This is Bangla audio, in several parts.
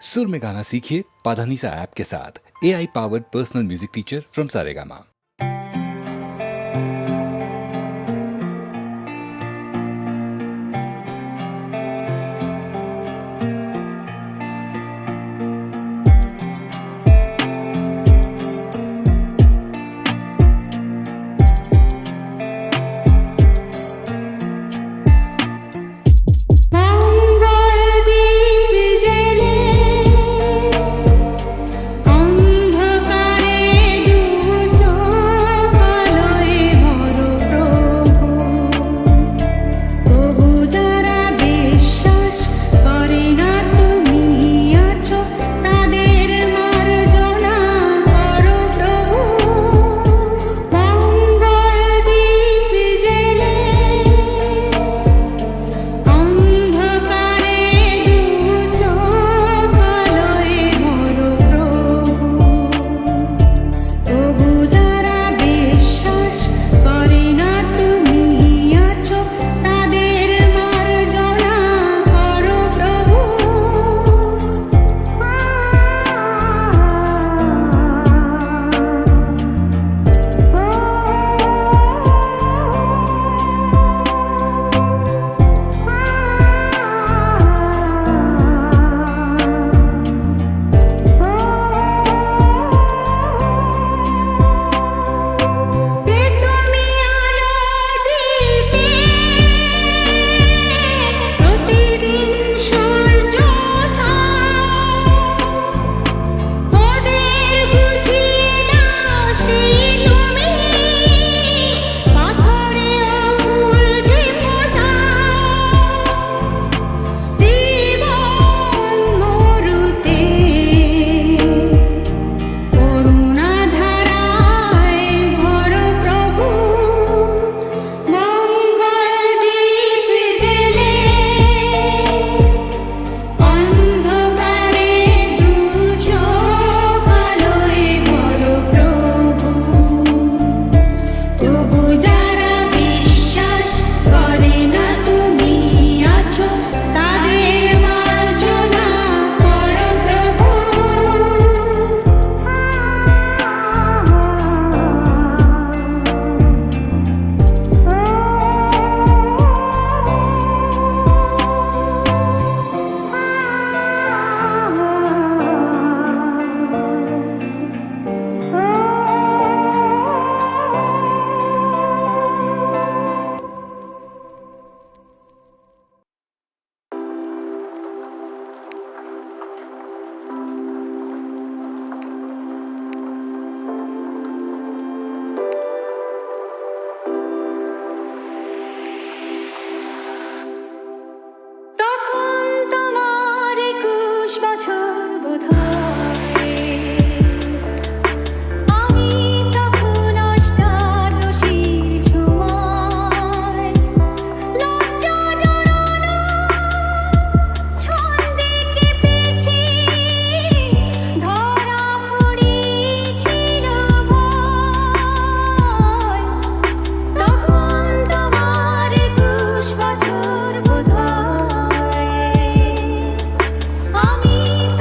सुर में गाना सीखिए पाधानीसा ऐप के साथ। AI powered personal music teacher from Saregama. আমি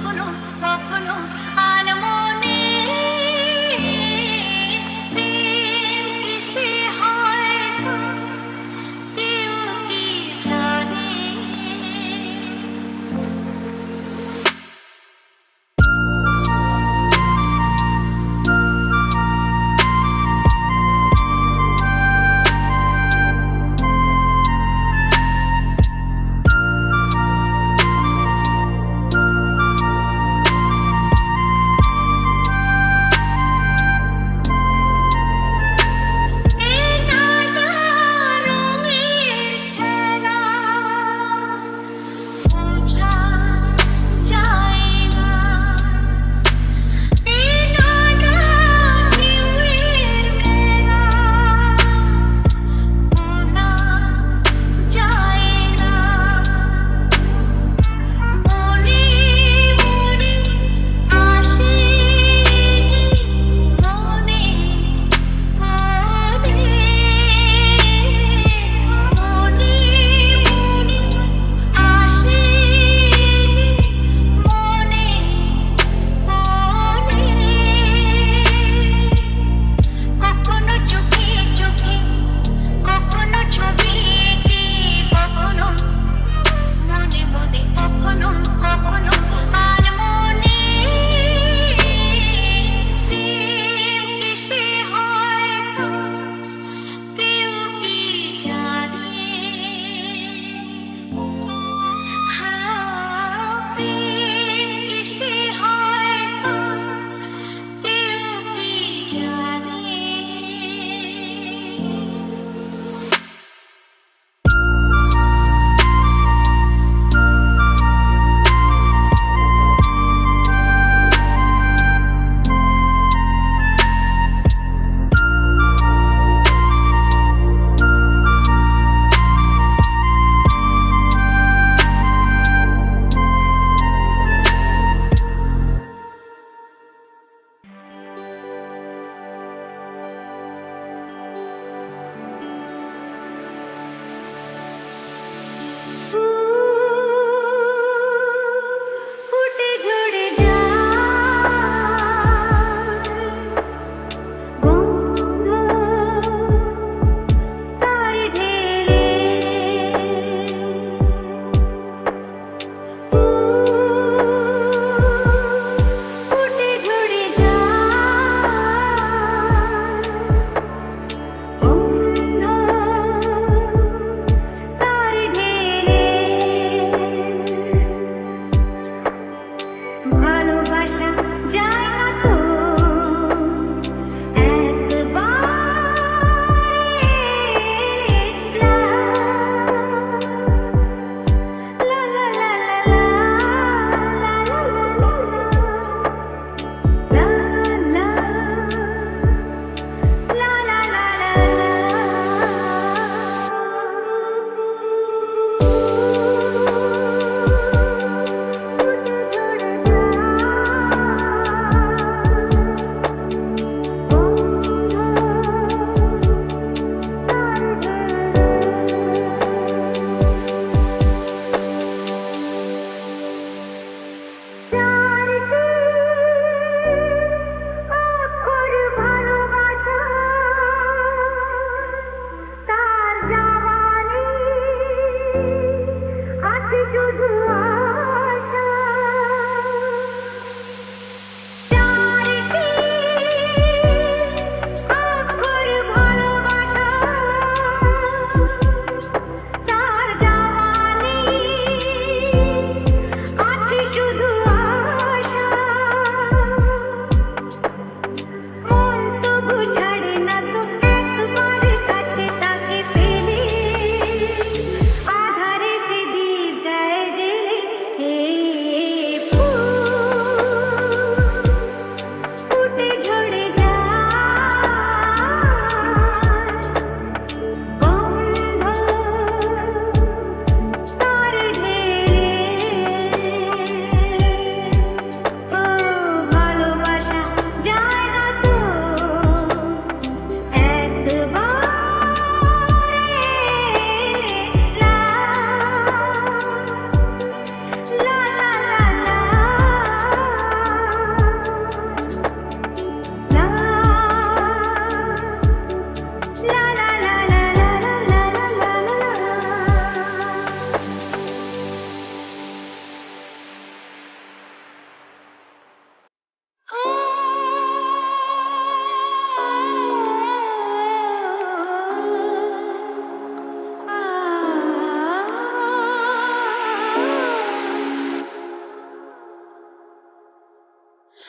কখনো কখনো আনমনে প্রেম কিসে হয় তো কেউ কি জানে।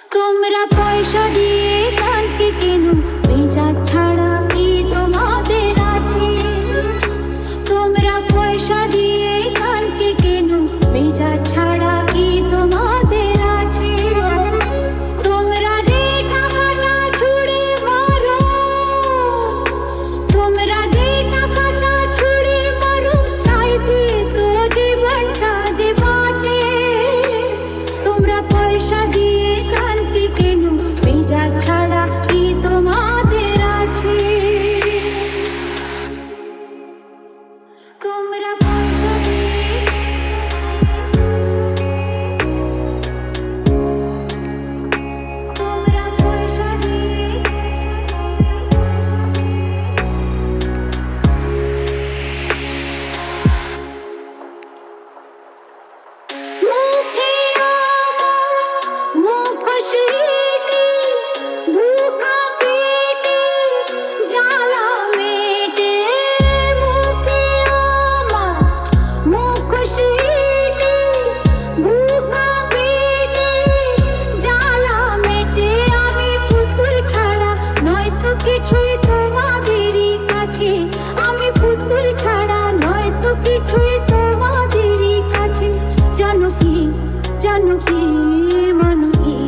তোমরা পয়সা দিয়ে গানকে কেন, বেজা ছাড়া কি তোমাদের আছে? তোমরা পয়সা দিয়ে গানকে কেন, বেজা ছাড়া কি তোমাদের আছে? তোমরা যে টাকাটা ছুড়ে মারো, তোমরা যে টাকাটা ছুড়ে মারো, চাইতে তো জীবনটা যে বাঁচে। তোমরা পয়সা দিয়ে গানকে কেন, বেজা ছাড়া কি তোমাদের আছে? তোমরা পয়সা দিয়ে, তোমরা পয়সা দিয়ে মুখে মুখশ্রীতে ভুখা পেটে জ্বালা মেটে। মুখে আমার মুখশ্রীতে ভুখা পেটে জ্বালা মেটে। আমি পুতুল ছাড়া নয়তো কিছুই তোমাদেরই কাছে। আমি পুতুল ছাড়া নয়তো কিছুই তোমাদেরই কাছে। জানো কি, জানো কি, মানো কি,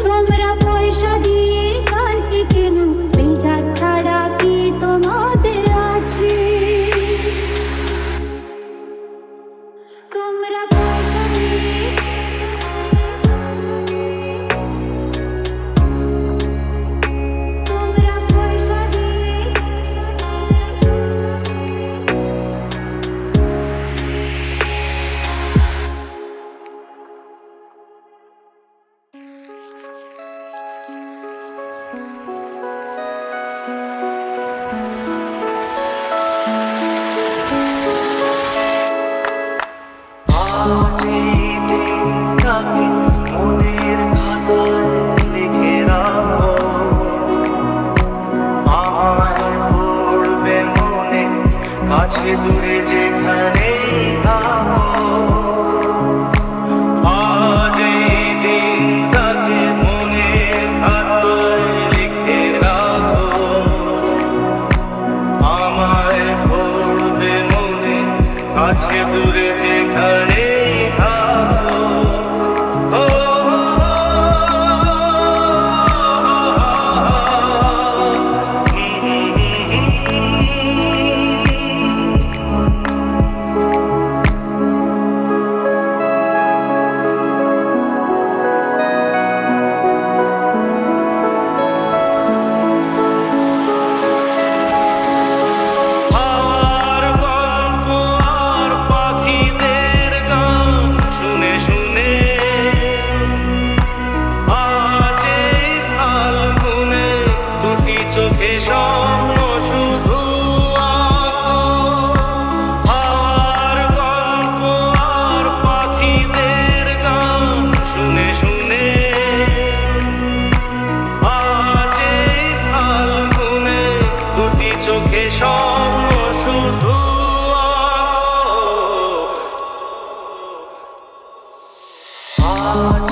তোমরা পয়সা দিয়ে গানকে কেন, বেজা ছাড়া কি তোমাদের আছে? তোমরা পয়সা দিয়ে, তোমরা পয়সা দিয়ে আজ এই দিনটাকে মনের খাতায় লিখে রাখো, আমায় পড়বে মনে, কাছে দূরে যেখানেই থাকো। আজ এই দিনটাকে মনের খাতায় লিখে রাখো, আমায় পড়বে মনে, কাছে দূরে যেখানেই থাকো। ও আর গল্প আর পাখিদের গান শুনে শুনে আজ এই ফাল্গুনে দুটি চোখে স্বপ্ন শুধু আঁকো। আর গল্প আর পাখিদের গান শুনে শুনে আজ এই ফাল্গুনে দুটি চোখে স্বপ্ন শুধু আঁকো। আজ